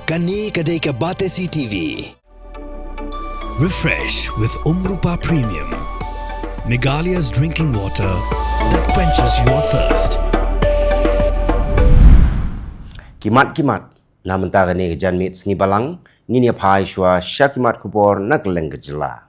Kani Kadai ke Batesi TV. Refresh with Umrupa Premium, Meghalaya's drinking water that quenches your thirst. Kimat namentara ni janmit sengi balang ngini pai shwa syakimat kubor nakleng gejela.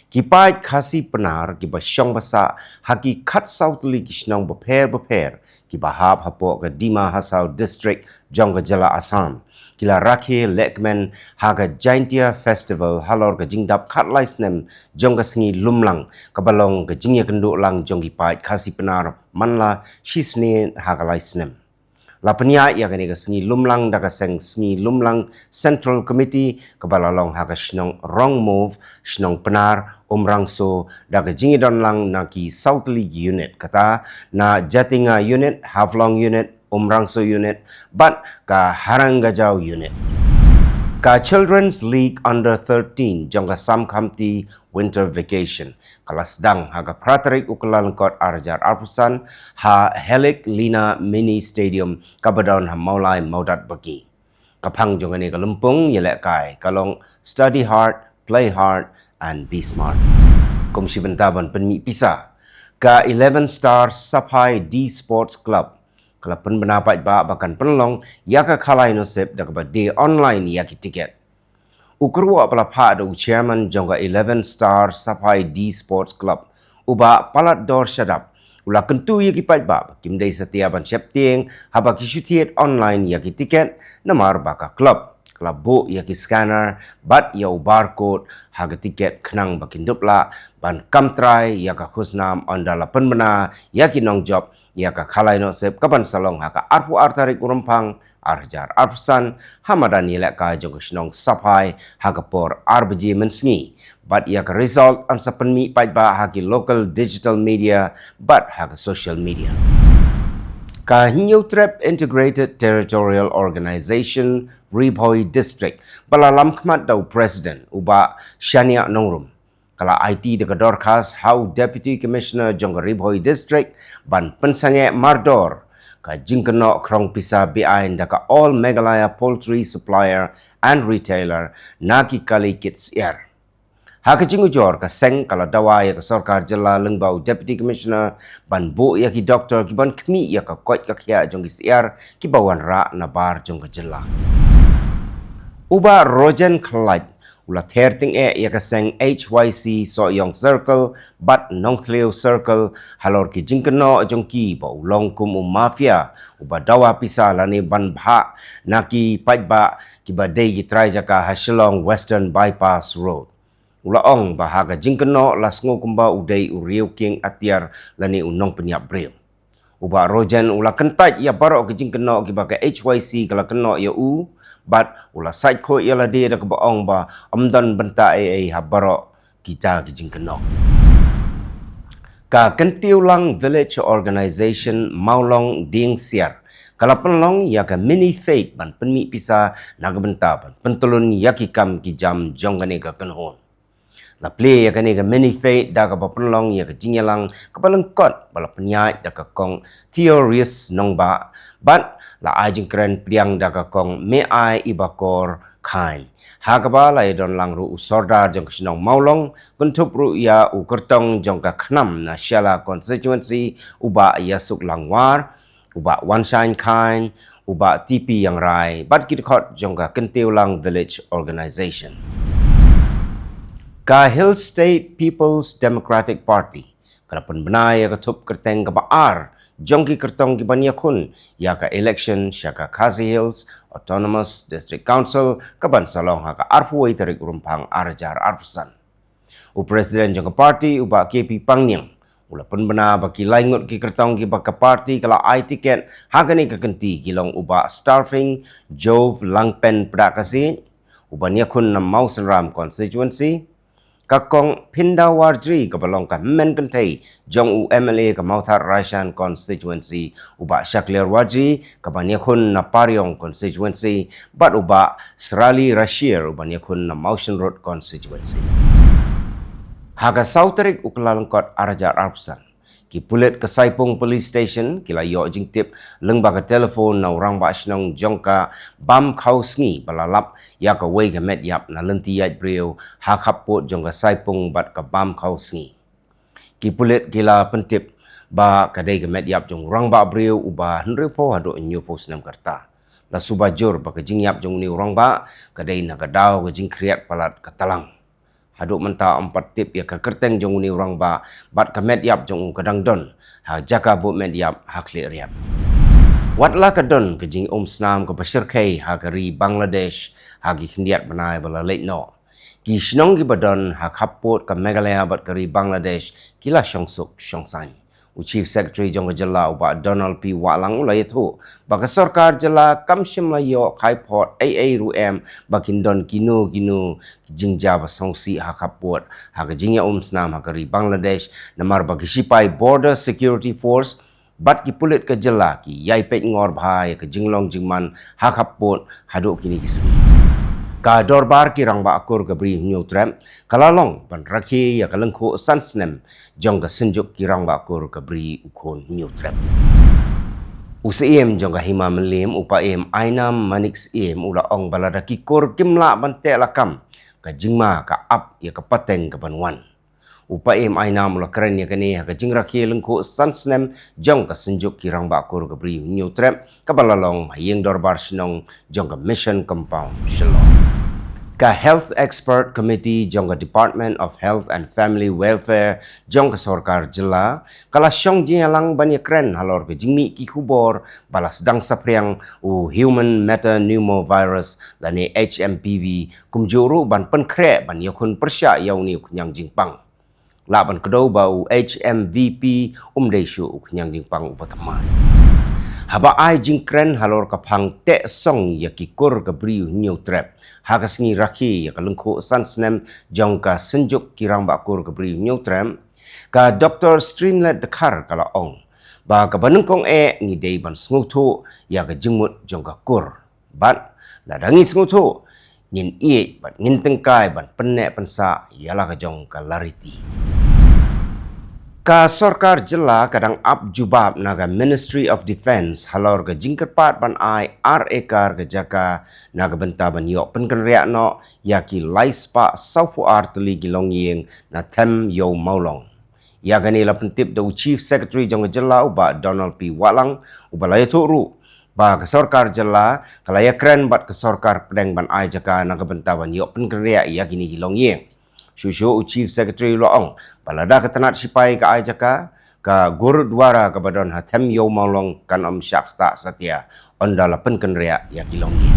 Kipai khasi penar kiba syong basa haki kat sautli kisnong beper kibahap hapo ke Dima Hasau District jong gejela Assam. Kila rakhe lekmen haga Jaintia Festival halor ke jingdap kat laisnem jong ke sengi lumlang kabalong ke jingya kenduk lang jong kipai khasi penar manla shisne haga laisnem. Lapanya ia kini ke sengi lumlang daga sengi lumlang Central Committee kebalalong haga shnong wrong move shnong penar umrangso daga jingidon lang naki South League unit kata na Jatinga unit Havlong unit umrangso unit but ka Harangajau unit ka Children's League Under 13 jongga Samkamti winter vacation kala sedang haga pratarik ukelan kot arjar arpusan ha Helik Lina Mini Stadium kabadon ha maulai maudat bagi kapang jongga ni kalumpung yelek kai kalong study hard, play hard and be smart. Komisi Bentaban penmi pisah ka 11 Star Sapai D Sports Club kala penbenapat ba bahkan penlong yaka kalai nosep daga day online yaki tiket. Ukurwa pelapa ada chairman jongga 11 Star Sapai D Sports Club uba palat dor syadap ula kentu yaki pat ba kimdai setiaban syapting haba kisutiet online yaki tiket namar baka club bu yaki scanner bat yau barcode haga tiket kenang bakin dupla ban kamtrai yaka khusnam ondala penbena yaki nong job yaka kalai no sep kapan salong haka arfu artarik urumpang arjar arfsan hamadan yelek ka jong snong sapai haka por arbji mensngi but yaka result an sapenmi pai ba haki local digital media but haka social media ka New Trap Integrated Territorial Organization Ribhoi District balalam khmat dau president uba Shania Nongrum kala IT de Dorcas how Deputy Commissioner jongga Ribhoi District ban pensange mardor ka jingkeno krong pisa behind daka all Meghalaya poultry supplier and retailer naki kali kits air haka jingujor ka seng kala dawa ya ka sarkar jela lengbau Deputy Commissioner ban bu ya ki doctor ki ban kmi ya ka kot ka khia jonggi siar ki bawan ra na bar jongga jela uba Rogen Clyde ula therting ya ka seng HYC so yong circle but nongtleo circle halor ki jingkeno jongki ba ulong kum mafia uba dawa pisa lani ban bha naki pajba ki badai ki try jaka Hashlong Western Bypass Road ula ong bahaga jingkeno lasngo kumba udai uriu king atiar lani unong penyap bril uba rojan ula kentat ya barok ke jingkeno ki baka HYC kala keno ya u but ula side ko ya lade da kebaong ba amdan benta ha barok kita ki jingkeno ka Kentiulang Village Organization Maulong Ding Siar kala penlong ya ka mini faith ban penmi pisa nagbenta ban pentulun yakikam ki jam jonggane ka kenhon la play ya kani ka mini faith da ka penlong ya ka jingyalang kapalang kot bala penyai da ka kong theories nong ba but la ajing kren priang da ka kong me ai ibakor kain ha ka ba la don lang ru usordar jong knong maulong kuntup ru ya u kertong jong ka khnam na shala constituency uba yasuk langwar uba Wanshine kain uba TP yang rai bat kit khot jong ka Kentiulang Village Organization ka Hill State People's Democratic Party kala penbenai ya ketup kerteng ka baar jongki kertong ki banyakun ya ka election syaka Khasi Hills Autonomous District Council kaban salong ha ka arfuai tarik urumpang arjar arpusan u presiden jong ka party uba KP Pangnyang ula penbena baki laingut ki kertong ki baka party kala ai tiket hagani ka kenti kilong uba Starving Jove Langpen Pradakasi uba nyakun na Mausenram constituency kakong Pindawarjri kabalong ka men kentai jong u MLA ka Mauthar Raishan constituency uba Shaklir Wajri kabanyakun na Paryong constituency bat uba Serali Rashir uba nyakun na Mountain Road constituency haga sauterik ukelalengkot arjar arpsan ki pulet ke Saipung Police Station kila yo jing tip leng ba ka telefon na orang ba snong jongka bam khau sngi balalap ya ka wei ka met yap na lenti yat brio ha khapot jongka Saipung bat ka bam khau sngi ki pulet kila pentip ba kadai ka met yap jong orang ba brio uba henre po hado nyu po snam karta la subajur ba ka jing yap jong ni orang ba kadai na ka dau ka jing kriat palat ka talang haduk menta 4 tip ya ka kerteng jong ni orang ba bat ka met yap jong kadang don ha jaka bo met yap ha kle riap wat la ka don ka jing snam ka bashir kai ha ka ri Bangladesh ha gi khndiat banai bala late no ki shnong gi badon ha khapot ka Meghalaya bat ka ri Bangladesh kila shongsuk shongsan Chief Secretary jong jela uba Donald P. Walang ulai tu baka sarkar jela kamshim la yo khaipot AA ruem bakin don kinu jingja ba songsi hakapot haka jingya snam hakari Bangladesh namar bagi sipai Border Security Force bat ki pulit ke jela ki yai pet ngor bhai ke jinglong jingman hakapot haduk kini kisni ka dorbar ki rang ba akur ka bri new tram kalalong ban rakhi ya kalengko sansnem jong ka senjuk ki rang ba akur ka bri ukon new tram usaim jong ka hima melim upaim ainam manix em ula ong balada ki kor kimla ban te lakam ka jingma ka ap ya ka pateng ka banwan upaim ainam ula keren ya kani ka jingrakhi lengko sansnem jong ka senjuk ki rang ba akur ka bri new tram ka balalong mayeng dorbar snong jong ka mission compound shalom ka Health Expert Committee jong ka Department of Health and Family Welfare jong ka sarkar jela kala syong jingalang banya kren halor ke jingmi ki khubor balas dang sapriang human metapneumovirus lani HMPV kumjuru ban penkre ban yakun persya yauni kunyang jingpang laban kedau bau HMVP umdeshu kunyang jingpang upatamai haba ai jingkren halor ka phang te song ya ki kor ka briu new trap ha ka sngi rakhi ya ka lengko sansnem jong ka senjuk kirang ba kor ka briu new tram ka Dr. Streamlet Dakar kala ong ba ka banung kong ngi dei ban sngutu ya ka jingmut jong ka kor bat la dangi sngutu ngin bat ngin tengkai ban penne pensa yala ka jong ka lariti ka sarkar jela kadang up jubab naga Ministry of Defence halor ka jingkerpat ban ai ekar ka jaka naga benta ban yok penken riak no yaki laispa saupu arteli gilong yeng na them yo maulong ya gani la pentip do Chief Secretary jong jela uba Donald P. Walang uba laya ru ba ka sarkar jela kalaya kren bat ka sarkar pedeng ban ai jaka naga benta ban yok penken riak yakini gilong yeng Shushu Chief Secretary Loong balada ketenat sipai ka ajaka ka Gurudwara ka badon hatem yo maulong kan syakta satya ondala penken ria ya kilongi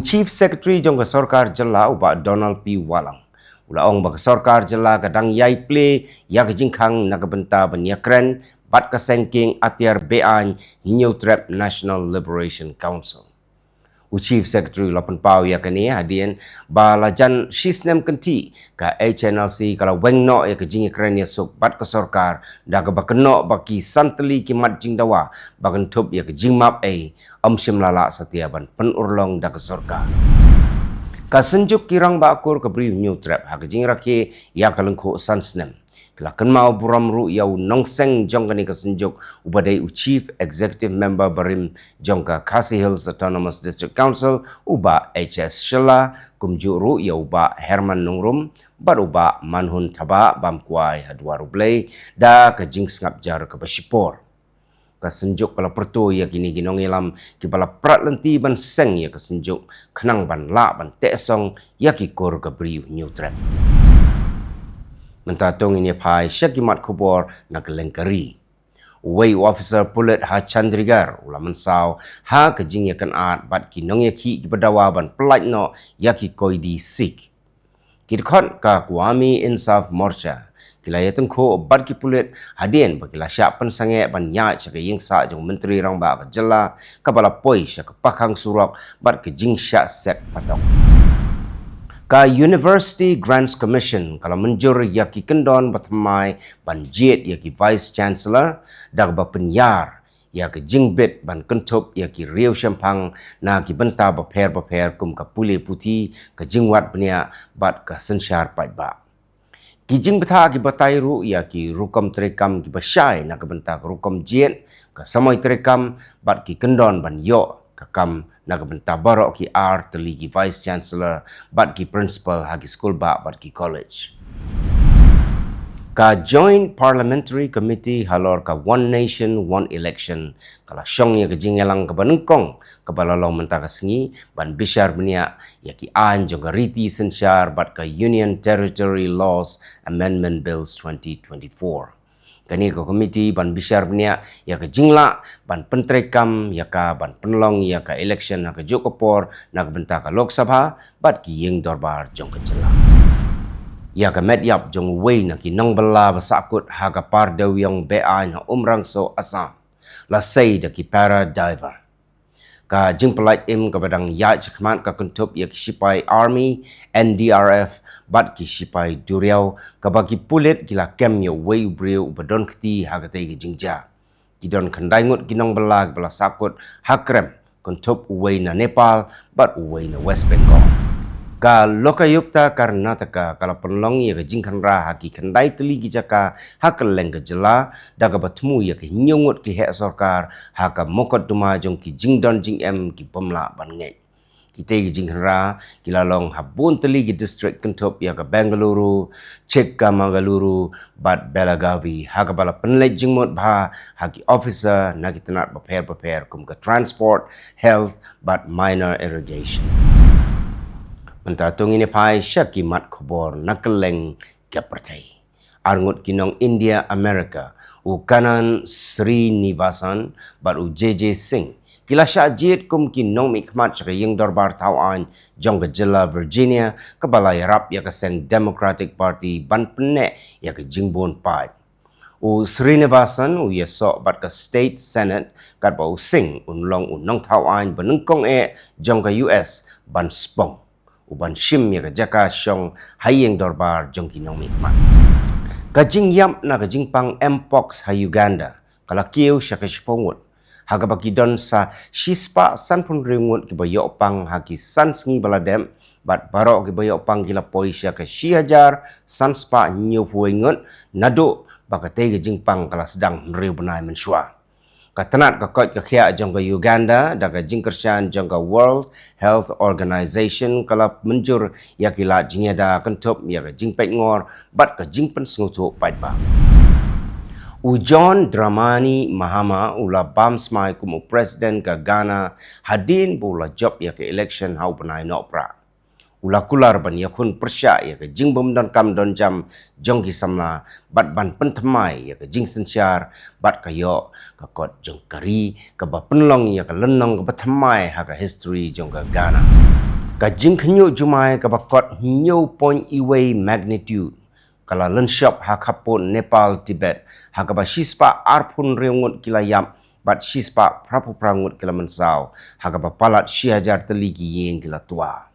Chief Secretary jong ka sarkar jela uba Donald P. Walang ulaong ba ka sarkar jela kadang yai play ya ka jingkhang nakabenta banyakren bat ka sengking atiar bean New Trap National Liberation Council Chief Secretary Lopan Pau ya kani hadian balajan sisnem kenti ka HNLC kala wengno ya kejing keren ya sok bat ke sarkar da ka bakeno baki santeli kimat jing dawa bakan tup ya kejing map amsim lala setiaban penurlong da ke sarkar ka senjuk kirang ba akur ke brief new trap ha kejing rakhe ya kalengko sansnem Kelakan mau buram ru yau nongseng jongka ni kesenjuk ubadai Chief Executive Member Barim jongka Khasi Hills Autonomous District Council uba HS Shela kumju ru yau uba Herman Nungrum baruba Manhun Taba bamkuai hadwaru blay da kejing sengap jar ke Basipor. Kesenjuk kala pertu ya kini ginong ilam kipala prat lenti ban seng ya kesenjuk kenang ban la ban tesong ya kikor ke briu new trap. Mentatong ini pai syakimat kubor nak lengkari. Wei officer pulet ha Chandrigar ulam mensau ha kejing yakan at bat kinong yaki kibadawa ban pelat no yaki koidi sik. Kidkon ka Kwame Insaf Morcha kilaya tengko bat ki pulet hadien bakila syak pensange ban nyat syak yingsa jong menteri rang ba jela kapala poi syak pakang surok bat kejing syak set patok. Ka University Grants Commission kalau menjur yaki kendon batmai banjit yaki Vice Chancellor dak ba penyar yaki jingbit ban kentup yaki Rio Shampang na ki benta baper kum ka pule putih ke jingwat benia bat ka sensyar pat ba Kijing betha ki batai ru ya ki rukom terekam ki basyai nak bentak rukom jien ka samoi terekam bat ki kendon ban yo ka kam nak bentak barok ki teli ki vice chancellor bat ki principal hagi school bat ki college. Ka Joint Parliamentary Committee halor ka One Nation, One Election. Kala syong ya ke jingelang ke banengkong ke balalong mentaka sengi ban bisyar benia ya ki jong ka riti sensyar bat ka Union Territory Laws Amendment Bills 2024. Kani ko komiti ban bisyar benia ya ke jingla ban pentrekam ya ka ban penlong ya ka election na ka jokopor na ka bentaka Lok Sabha bat ki yeng dorbar jong ka jelang. Ya ka medyap jong wei na ki nang bala basakut ha ka pardaw yang beay na umrang so asam la say da ki para diver ka jing pelait ka badang ya chakman ka kuntup ya ki sipai army NDRF bat ki sipai duriau ka bagi pulit kila kem ya wei ubriu badon kti ha ka ki jingja ki don kandai ngut ki nang bala sakut hakrem kuntup wei na Nepal bat wei na West Bengal. Ka Lokayukta Karnataka kala penlong ya ke jingkanra haki kendai teli jaka hakeleng ke jela daga batmu ya ke nyungut ke hek sorkar haka mokot duma jong ki jingdon jing ki pemla ban ngai kita ke jingkanra kilalong habun teli ke district kentup ya ke Bengaluru Chikmagaluru bat Belagavi haka bala penlej jingmut bha haki officer na kita nak prepare kum ke transport health bat minor irrigation. Mentatung ini pai syaki mat khobor nakeleng kepertai. Arngut kinong India Amerika ukanan Srinivasan baru JJ Singh. Kila syajit kum kinong mikmat syakayeng dorbar tawan jong ke jela Virginia ke balai rap ya ke Sen Democratic Party ban penek ya ke jingbon pai. Srinivasan yesok bat ke State Senate kat bau Singh unlong unong tawan benengkong jong ke US ban spong. Uban shim ya jaka syong hayeng dorbar jong kinong mikmat. Kajing yam na kajing pang mpox ha Uganda. Kala kieu sya kashpongut. Haga bagi don sa shispa san pun ringut ki bayo pang haki san sengi baladem. Bat barok ki bayo pang gila poi sya ka shihajar san spa nyu puingut. Nado bakate kajing pang kala sedang meriu benai mensua. Katanat kakot kakhia jong ka Uganda daga jingkersan jong ka World Health Organization kala menjur ya kila jingeda kentup ya ka jingpek ngor bat ka jingpen sengutu paitba. John Dramani Mahama ula bamsmai kumu presiden ka Ghana hadin bula job ya ka election hau benai nopra. Ula kular ban yakun persya ya ke jing bomdon kam don jam jong ki samla bat ban pentemai ya ke jing sensyar bat kayo ka kot jong kari ka ba penlong ya ke lenong ka batamai ha ka history jong ka Ghana ka jing khnyu jumai ka ba kot nyu point iway magnitude kala lenshop ha kapon Nepal Tibet ha ka ba shispa arpun reungut kilayam bat shispa prapu prangut kila mensau ha ka ba palat shihajar teligi yeng kila tua.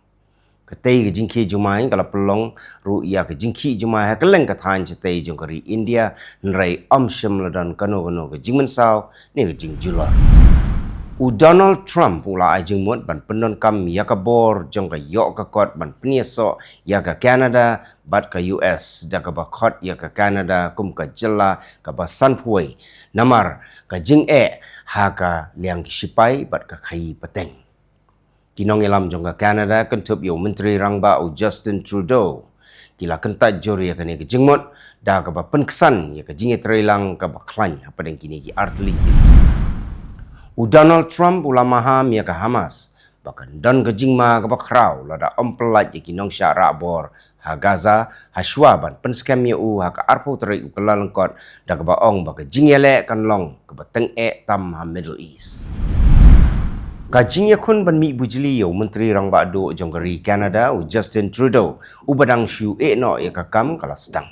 Ketai ke jingki jumai kalau pelong ru ia ke jingki jumai keleng ke than cetai jong kari India nrai amsyam ladan kano ke jingmen sau ni ke jing jular. Donald Trump pula ajeng mut ban penon kam ya ka bor jong ka yok ka kot ban peniaso ya ka Canada bat ka US da ka ba kot ya ka Canada kum ka jela ka ba sanpui namar ka jing ha ka liang sipai bat ka khai pateng. Kinong ilam jong ka Canada kentup yo Menteri Rangba Justin Trudeau. Kila kentat jori ya kani ke jingmot da ka ba penkesan ya ka jinge terilang ka ba klan apa deng kini ki artli kiri. Donald Trump ulamaham ya ka Hamas bakan don ke jingma ka ba kraw lada ompelat ya kinong syara bor ha Gaza ha Shwaban penskam ya ha ka arpo teri ukelalengkot da ka ba ong ba ka jingele kan long ka ba teng tam ha Middle East. Kajing yakun ban mi bujili yo Menteri Rangba do jonggari Canada Justin Trudeau ubadang shu no ya kakam kala sedang.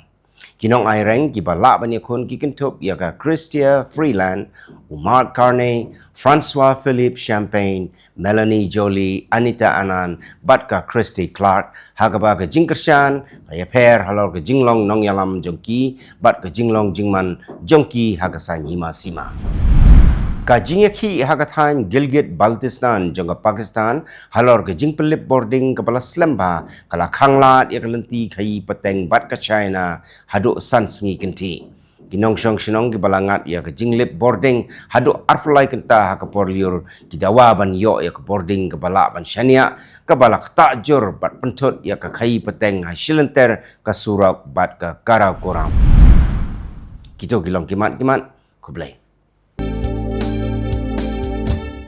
Kinong aireng ki bala ban yakun ki kentup ya ka Chrystia Freeland, Mark Carney, Francois Philippe Champagne, Melanie Jolie, Anita Anand, bat ka Christy Clark, hagaba ka jingkershan, kaya per halor ka jinglong nong yalam jongki, bat ka jinglong jingman jongki hagasan hima sima. Kajing ki hagathan Gilgit Baltistan jangga Pakistan halor ke jing pelip boarding kepala Slamba kala khanglat ya kelenti khai peteng bat ke China haduk sansngi kenti kinong shong shinong ki balangat ya ke jing lip boarding haduk arflai kenta ke porliur kidawa ban yo ya ke boarding kepala ban shania kepala takjur bat pentut ya ke khai peteng hasilenter ke surak bat ke karakoram kito kilong kimat kublai